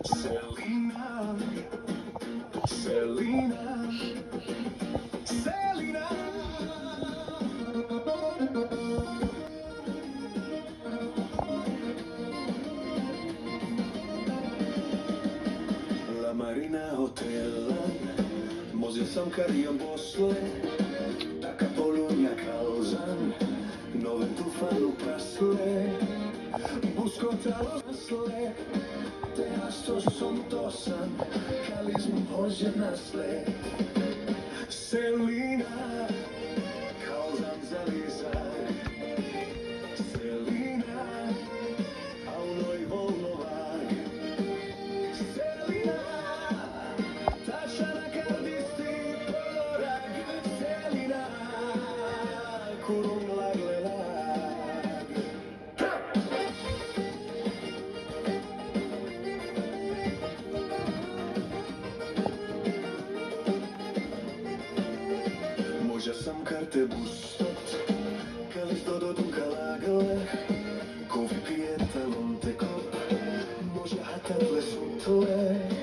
Selina, Selina, Selina. La Marina hotelan, mos sam karion posle, taka Bologna causam, nove tufano pasle, busco talo nasle, te astos son tosan, kalizm hoje nasle. Selina, causam zalizar, Selina, au noi volnovar. Selina, tašana kardisti polorag, Selina, kurum laglelag. Možda sam karte bustot, kalis dodotun kalagle, kovi pijeta lonte kop, možda hatat le suntole.